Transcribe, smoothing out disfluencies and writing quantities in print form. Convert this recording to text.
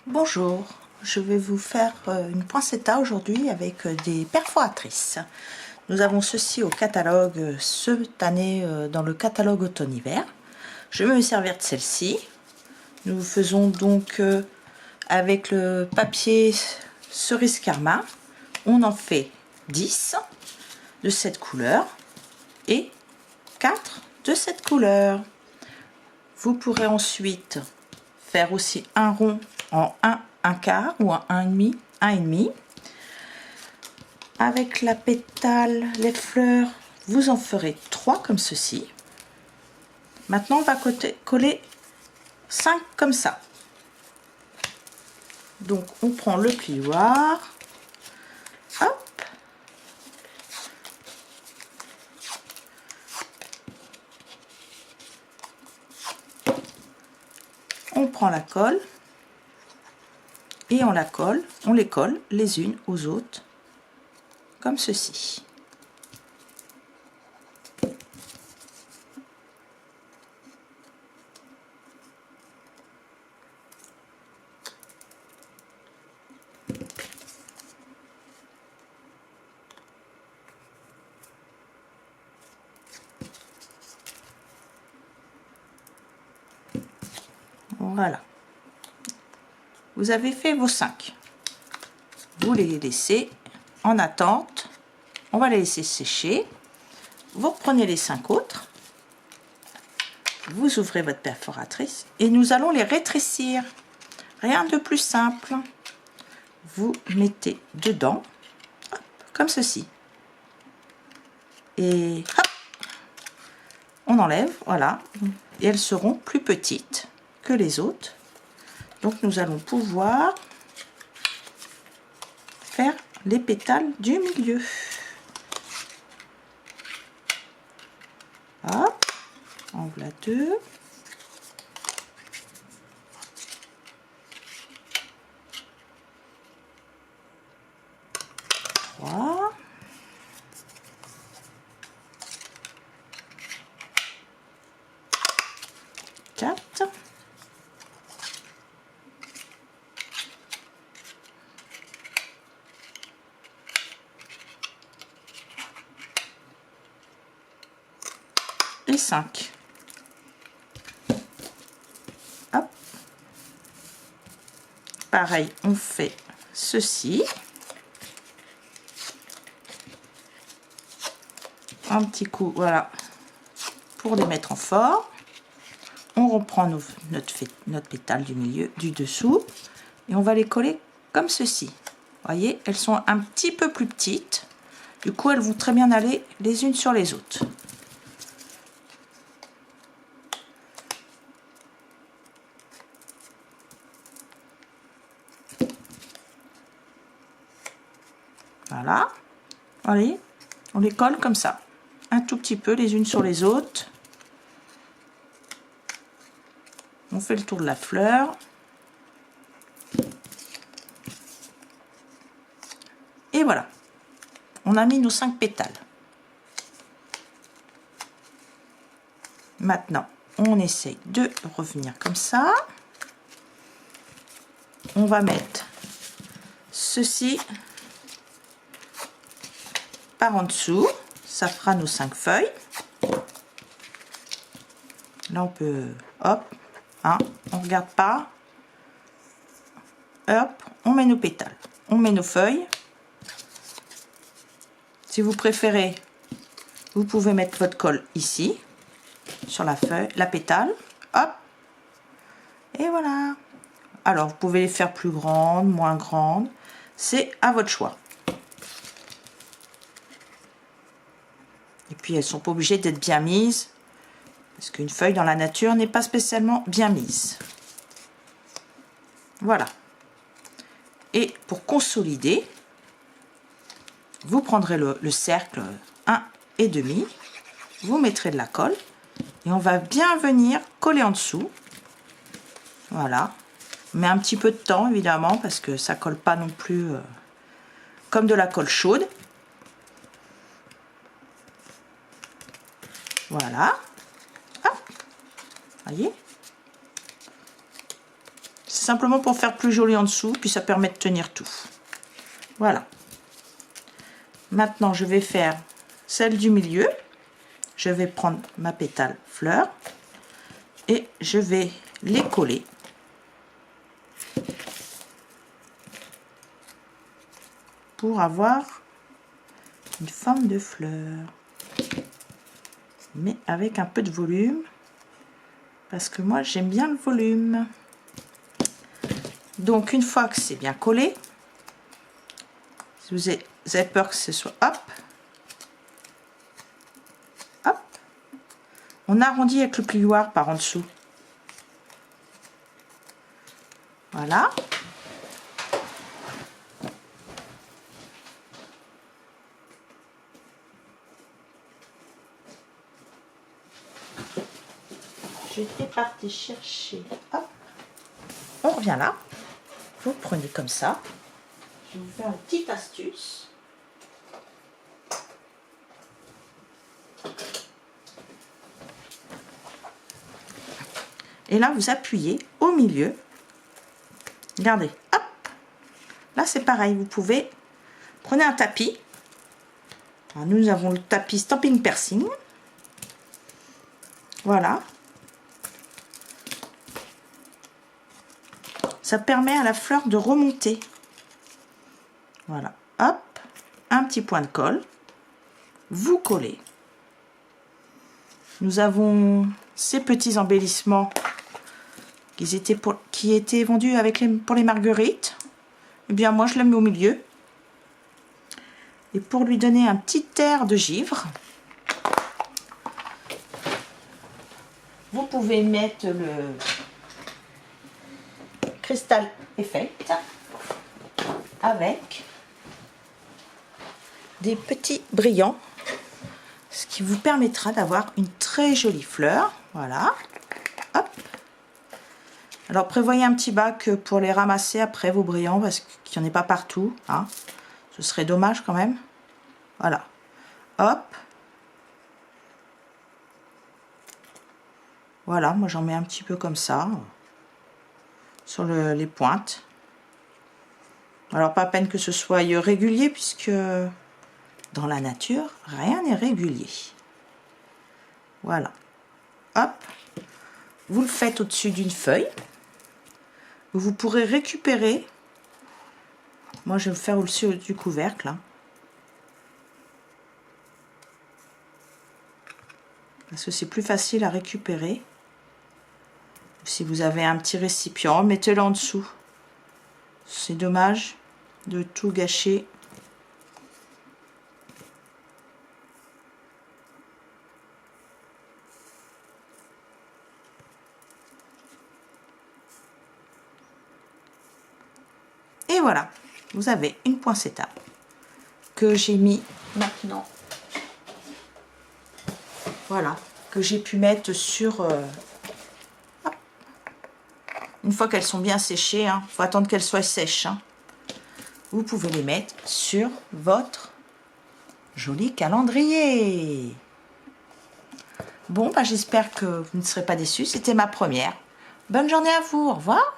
Bonjour, je vais vous faire une poinsettia aujourd'hui avec des perforatrices. Nous avons ceci au catalogue cette année dans le catalogue automne-hiver. Je vais me servir de celle-ci. Nous faisons donc avec le papier cerise karma. On en fait 10 de cette couleur et 4 de cette couleur. Vous pourrez ensuite faire aussi un rond en 1 quart ou en 1,5, 1,5. Avec la pétale, les fleurs, vous en ferez 3 comme ceci. Maintenant, on va coller 5 comme ça. Donc, on prend le plioir. Hop. On prend la colle. Et on les colle les unes aux autres, comme ceci. Voilà. Vous avez fait vos 5. Vous les laissez en attente. On va les laisser sécher. Vous reprenez les 5 autres. Vous ouvrez votre perforatrice et nous allons les rétrécir. Rien de plus simple. Vous mettez dedans, hop, comme ceci. Et hop, on enlève, voilà. Et elles seront plus petites que les autres. Donc nous allons pouvoir faire les pétales du milieu. Hop, en voilà 2. Trois. 4. Et 5. Hop. Pareil, on fait ceci. Un petit coup, voilà, pour les mettre en forme. On reprend notre pétale du milieu, du dessous, et on va les coller comme ceci. Voyez, elles sont un petit peu plus petites. Du coup, elles vont très bien aller les unes sur les autres. Voilà. Allez, on les colle comme ça. Un tout petit peu les unes sur les autres. On fait le tour de la fleur. Et voilà. On a mis nos 5 pétales. Maintenant, on essaye de revenir comme ça. On va mettre ceci par en dessous. Ça fera nos 5 feuilles. Là, on peut... Hop. Hein, on regarde pas. Hop. On met nos pétales. On met nos feuilles. Si vous préférez, vous pouvez mettre votre colle ici, sur la feuille, la pétale. Hop. Et voilà. Alors, vous pouvez les faire plus grandes, moins grandes. C'est à votre choix. Et puis, elles ne sont pas obligées d'être bien mises. Parce qu'une feuille dans la nature n'est pas spécialement bien mise. Voilà. Et pour consolider, vous prendrez le cercle 1,5. Vous mettrez de la colle. Et on va bien venir coller en dessous. Voilà. On met un petit peu de temps, évidemment, parce que ça ne colle pas non plus comme de la colle chaude. Voilà. Hop. Voyez, simplement pour faire plus joli en dessous, puis ça permet de tenir tout. Voilà. Maintenant, je vais faire celle du milieu. Je vais prendre ma pétale fleur et je vais les coller. Pour avoir une forme de fleur. Mais avec un peu de volume. Parce que moi, j'aime bien le volume. Donc, une fois que c'est bien collé, si vous avez peur que ce soit hop, hop, on arrondit avec le plioir par en dessous. Voilà. J'étais partie chercher. Hop. On revient là. Vous prenez comme ça. Je vais vous faire une petite astuce. Et là, vous appuyez au milieu. Regardez, hop. Là, c'est pareil. Vous pouvez prenez un tapis. Alors, nous avons le tapis Stampin' Piercing. Voilà. Ça permet à la fleur de remonter. Voilà. Hop. Un petit point de colle. Vous collez. Nous avons ces petits embellissements qui étaient vendus pour les marguerites. Eh bien, moi, je la mets au milieu. Et pour lui donner un petit air de givre, vous pouvez mettre le Crystal Effect avec des petits brillants, ce qui vous permettra d'avoir une très jolie fleur. Voilà. Hop. Alors prévoyez un petit bac pour les ramasser après vos brillants parce qu'il n'y en ait pas partout, hein. Ce serait dommage quand même. Voilà. Hop. Voilà, moi j'en mets un petit peu comme ça sur les pointes. Alors pas à peine que ce soit régulier puisque dans la nature rien n'est régulier. Voilà. Hop. Vous le faites au-dessus d'une feuille. Vous pourrez récupérer. Moi je vais le faire au-dessus du couvercle. Hein. Parce que c'est plus facile à récupérer. Si vous avez un petit récipient, mettez-le en dessous. C'est dommage de tout gâcher. Et voilà, vous avez une poinsettia que j'ai mis maintenant. Voilà, que j'ai pu mettre sur... une fois qu'elles sont bien séchées, il faut attendre qu'elles soient sèches. Hein. Vous pouvez les mettre sur votre joli calendrier. Bon, bah, j'espère que vous ne serez pas déçus. C'était ma première. Bonne journée à vous. Au revoir.